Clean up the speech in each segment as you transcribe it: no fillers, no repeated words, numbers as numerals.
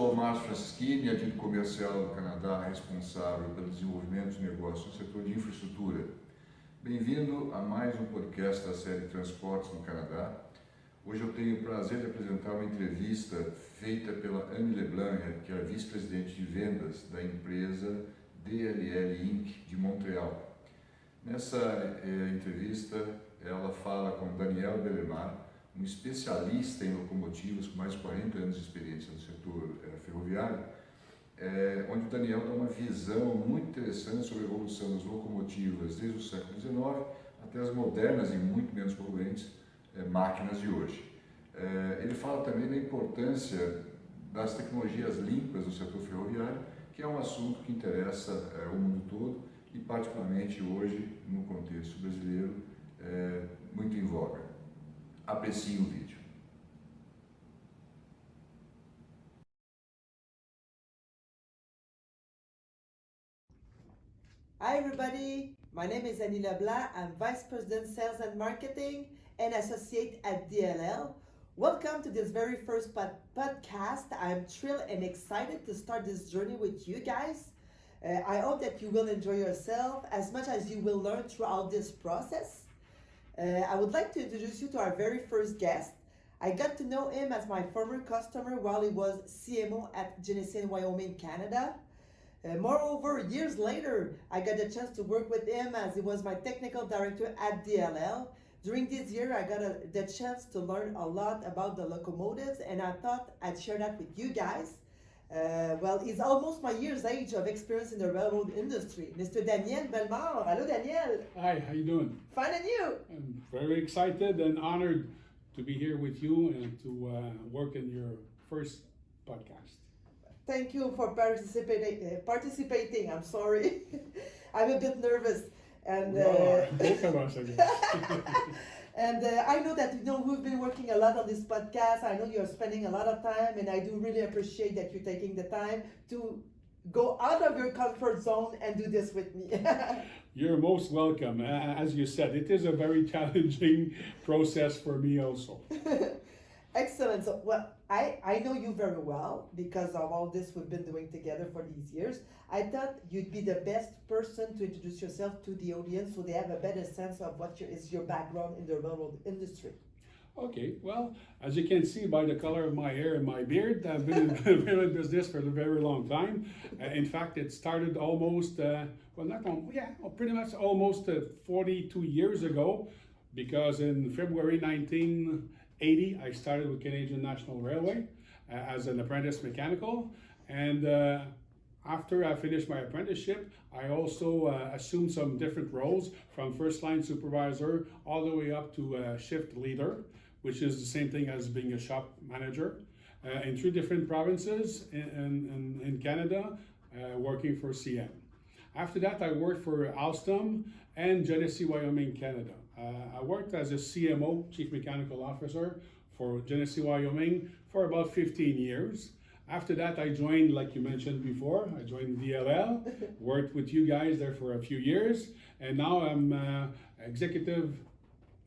sou o Márcio Francisquini, agente comercial do Canadá, responsável pelo desenvolvimento de negócios no setor de infraestrutura. Bem-vindo a mais um podcast da série Transportes no Canadá. Hoje eu tenho o prazer de apresentar uma entrevista feita pela Annie Leblanc, que é a Vice-Presidente de Vendas da empresa DLL Inc. de Montreal. Nessa entrevista, ela fala com Daniel Bellemare, um especialista em locomotivas com mais de 40 anos de experiência no setor ferroviário, onde o Daniel dá uma visão muito interessante sobre a evolução das locomotivas desde o século XIX até as modernas e muito menos poluentes máquinas de hoje. Ele fala também da importância das tecnologias limpas no setor ferroviário, que é um assunto que interessa o mundo todo e particularmente hoje, no contexto brasileiro, muito em voga. Aprecie o vídeo. Hi everybody, my name is Annie Leblanc. I'm Vice President Sales and Marketing and Associate at DLL. Welcome to this very first podcast. I'm thrilled and excited to start this journey with you guys. I hope that you will enjoy yourself as much as you will learn throughout this process. I would like to introduce you to our very first guest. I got to know him as my former customer while he was CMO at Genesee, Wyoming, Canada. Moreover, years later, I got the chance to work with him as he was my technical director at DLL. During this year, I got the chance to learn a lot about the locomotives, and I thought I'd share that with you guys. He's almost my year's age of experience in the railroad industry. Mr. Daniel Bellemare. Hello, Daniel. Hi, how you doing? Fine, and you? I'm very excited and honored to be here with you and to work in your first podcast. Thank you for participating. I'm sorry. I'm a bit nervous. And both of us, I guess. And I know that we've been working a lot on this podcast. I know you're spending a lot of time, and I do really appreciate that you're taking the time to go out of your comfort zone and do this with me. You're most welcome. As you said, it is a very challenging process for me also. Excellent. So, I know you very well because of all this we've been doing together for these years. I thought you'd be the best person to introduce yourself to the audience so they have a better sense of what is your background in the railroad industry. Okay, well, as you can see by the color of my hair and my beard, I've been in business for a very long time. In fact, it started almost, pretty much almost 42 years ago, because in February 1980, I started with Canadian National Railway as an apprentice mechanical, and after I finished my apprenticeship, I also assumed some different roles from first line supervisor all the way up to shift leader, which is the same thing as being a shop manager in 3 different provinces in Canada, working for CN. After that, I worked for Alstom and Genesee, Wyoming, Canada. I worked as a CMO, Chief Mechanical Officer, for Genesee, Wyoming for about 15 years. After that, I joined, like you mentioned before, I joined DLL, worked with you guys there for a few years, and now I'm executive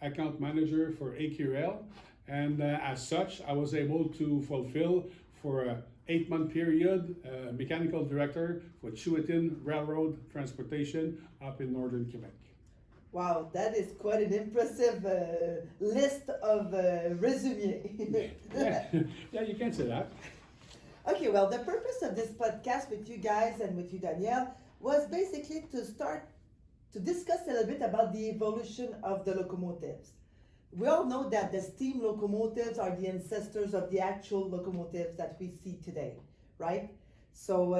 account manager for AQRL, and as such, I was able to fulfill for an 8-month period mechanical director for Chihuahuan Railroad Transportation up in northern Quebec. Wow, that is quite an impressive list of resume. yeah, you can say that. Okay, well, the purpose of this podcast with you guys and with you, Danielle, was basically to start to discuss a little bit about the evolution of the locomotives. We all know that the steam locomotives are the ancestors of the actual locomotives that we see today, right? So,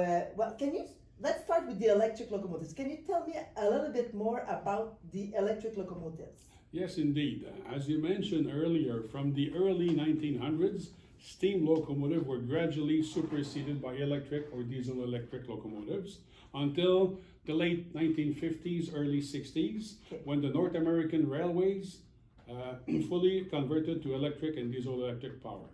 let's start with the electric locomotives. Can you tell me a little bit more about the electric locomotives? Yes, indeed. As you mentioned earlier, from the early 1900s, steam locomotives were gradually superseded by electric or diesel electric locomotives until the late 1950s, early 60s, when the North American railways fully converted to electric and diesel electric power.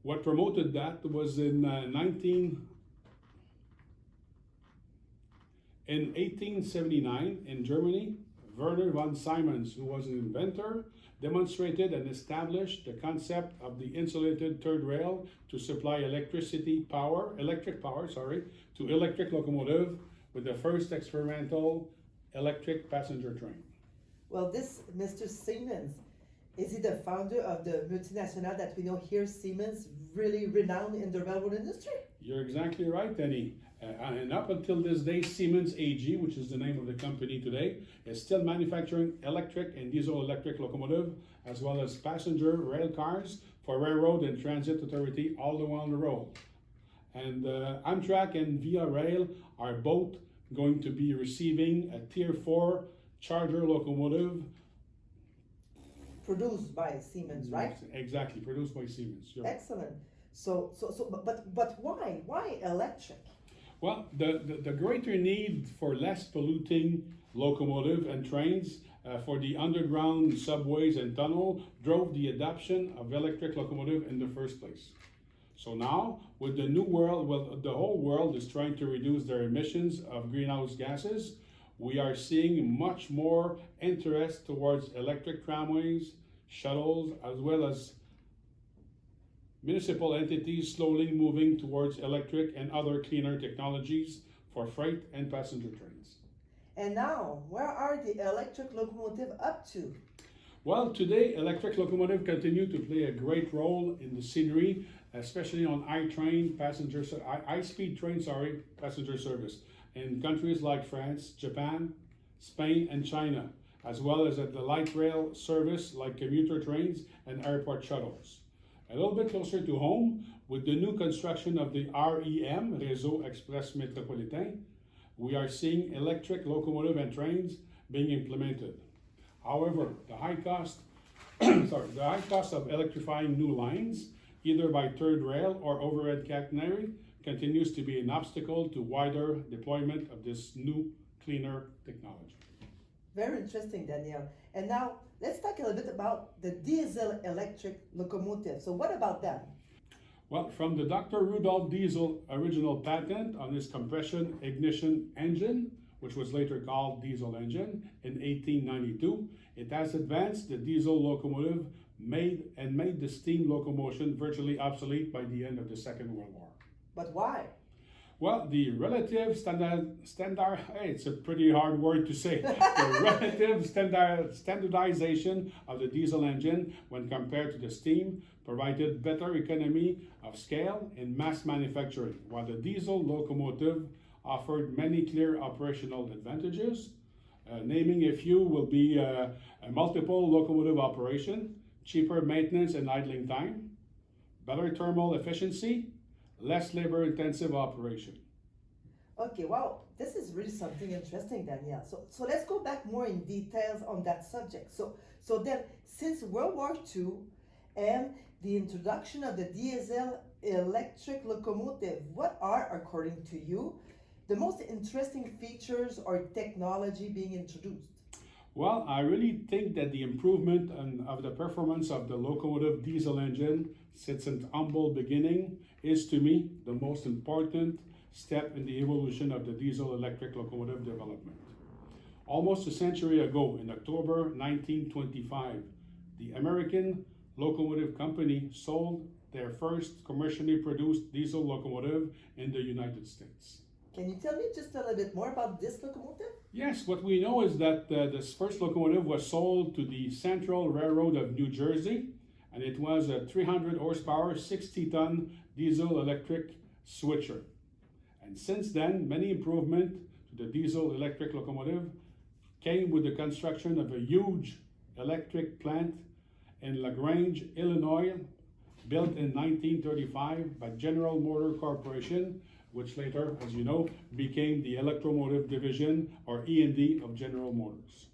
What promoted that was in 1879 in Germany, Werner von Siemens, who was an inventor, demonstrated and established the concept of the insulated third rail to supply electric power, to electric locomotive with the first experimental electric passenger train. Well, this Mr. Siemens, is he the founder of the multinational that we know here, Siemens, really renowned in the railroad industry? You're exactly right, Annie. And up until this day, Siemens AG, which is the name of the company today, is still manufacturing electric and diesel electric locomotive, as well as passenger rail cars for railroad and transit authority all around the world. And Amtrak and Via Rail are both going to be receiving a Tier 4 charger locomotive. Produced by Siemens, right? Exactly, produced by Siemens. Sure. Excellent. But why? Why electric? Well, the greater need for less polluting locomotive and trains for the underground subways and tunnel drove the adoption of electric locomotive in the first place. So now, with the new world, well, the whole world is trying to reduce their emissions of greenhouse gases. We are seeing much more interest towards electric tramways, shuttles, as well as municipal entities slowly moving towards electric and other cleaner technologies for freight and passenger trains. And now, where are the electric locomotive up to? Well, today, electric locomotive continue to play a great role in the scenery, especially on high-speed train, passenger service in countries like France, Japan, Spain, and China, as well as at the light rail service like commuter trains and airport shuttles. A little bit closer to home, with the new construction of the REM, Réseau Express Métropolitain, we are seeing electric locomotive and trains being implemented. However, the high cost of electrifying new lines, either by third rail or overhead catenary, continues to be an obstacle to wider deployment of this new, cleaner technology. Very interesting, Daniel. And now, let's talk a little bit about the diesel electric locomotive. So what about them? Well, from the Dr. Rudolf Diesel original patent on his compression ignition engine, which was later called diesel engine, in 1892, it has advanced the diesel locomotive made the steam locomotion virtually obsolete by the end of the Second World War. But why? Well, the relative it's a pretty hard word to say. The relative standardization of the diesel engine when compared to the steam provided better economy of scale in mass manufacturing, while the diesel locomotive offered many clear operational advantages. Naming a few will be a multiple locomotive operation, cheaper maintenance and idling time, better thermal efficiency, less labor-intensive operation. Okay, wow, this is really something interesting, Daniel. So let's go back more in details on that subject. So then, since World War II and the introduction of the diesel electric locomotive, what are, according to you, the most interesting features or technology being introduced? Well, I really think that the improvement of the performance of the locomotive diesel engine since its humble beginning is, to me, the most important step in the evolution of the diesel electric locomotive development. Almost a century ago, in October 1925, the American Locomotive Company sold their first commercially produced diesel locomotive in the United States. Can you tell me just a little bit more about this locomotive? Yes, what we know is that this first locomotive was sold to the Central Railroad of New Jersey, and it was a 300 horsepower, 60-ton diesel electric switcher. And since then, many improvements to the diesel electric locomotive came with the construction of a huge electric plant in LaGrange, Illinois, built in 1935 by General Motor Corporation, which later, as you know, became the Electromotive Division, or E&D, of General Motors.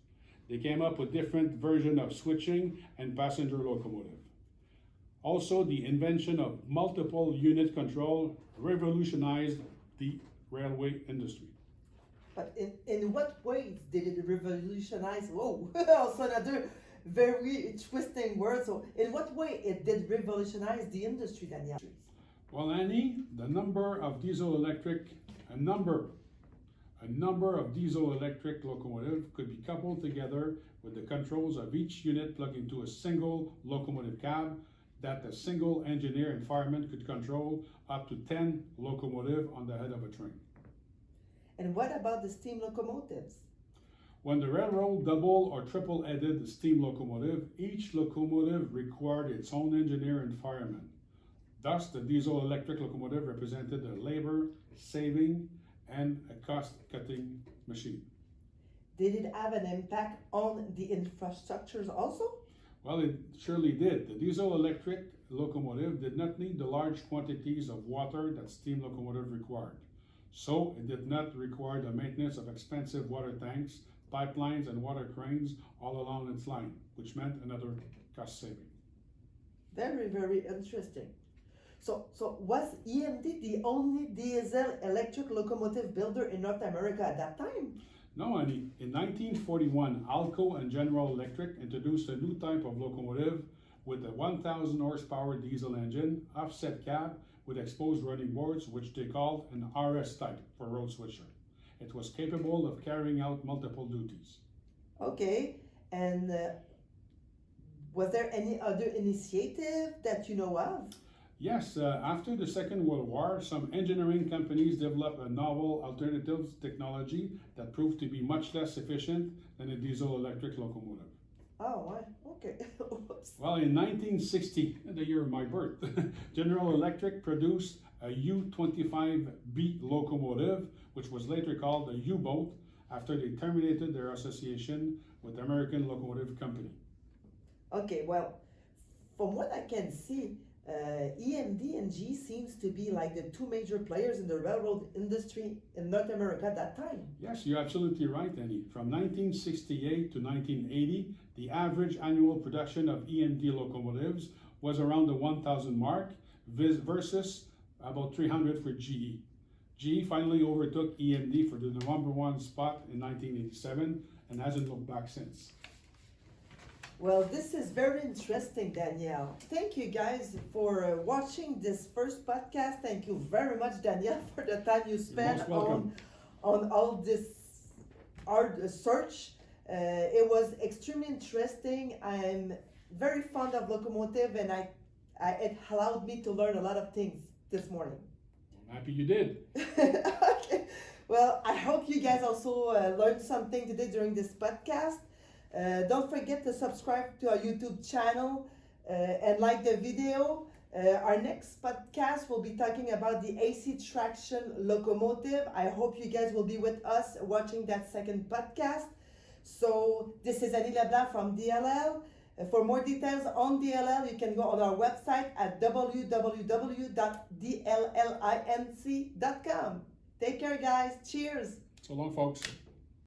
They came up with different versions of switching and passenger locomotive. Also, the invention of multiple unit control revolutionized the railway industry. But in what ways did it revolutionize? Whoa, also another very twisting word. So in what way it did revolutionize the industry, Daniel? Well, Annie, the number of diesel electric, a number A number of diesel-electric locomotives could be coupled together with the controls of each unit plugged into a single locomotive cab that a single engineer and fireman could control up to 10 locomotives on the head of a train. And what about the steam locomotives? When the railroad double or triple-headed the steam locomotive, each locomotive required its own engineer and fireman. Thus, the diesel-electric locomotive represented a labor-saving and a cost-cutting machine. Did it have an impact on the infrastructures also? Well, it surely did. The diesel-electric locomotive did not need the large quantities of water that steam locomotive required. So, it did not require the maintenance of expensive water tanks, pipelines, and water cranes all along its line, which meant another cost saving. Very, very interesting. So was EMD the only diesel electric locomotive builder in North America at that time? No, Annie. In 1941, Alco and General Electric introduced a new type of locomotive with a 1,000 horsepower diesel engine, offset cab with exposed running boards, which they called an RS type for road switcher. It was capable of carrying out multiple duties. Okay, and was there any other initiative that you know of? Yes, after the Second World War, some engineering companies developed a novel alternative technology that proved to be much less efficient than a diesel-electric locomotive. Oh, okay. Oops. Well, in 1960, the year of my birth, General Electric produced a U-25B locomotive, which was later called a U-boat after they terminated their association with the American Locomotive Company. Okay, well, from what I can see, EMD and G seems to be like the two major players in the railroad industry in North America at that time. Yes, you're absolutely right, Annie. From 1968 to 1980, the average annual production of EMD locomotives was around the 1,000 mark versus about 300 for GE. GE finally overtook EMD for the number one spot in 1987 and hasn't looked back since. Well, this is very interesting, Daniel. Thank you guys for watching this first podcast. Thank you very much, Daniel, for the time you spent on all this art search. It was extremely interesting. I'm very fond of locomotive, and it allowed me to learn a lot of things this morning. I'm happy you did. Okay. Well, I hope you guys also learned something today during this podcast. Don't forget to subscribe to our YouTube channel and like the video. Our next podcast will be talking about the AC traction locomotive. I hope you guys will be with us watching that second podcast. So this is Annie Leblanc from DLL. For more details on DLL, you can go on our website at www.dllinc.com. Take care, guys. Cheers. So long, folks.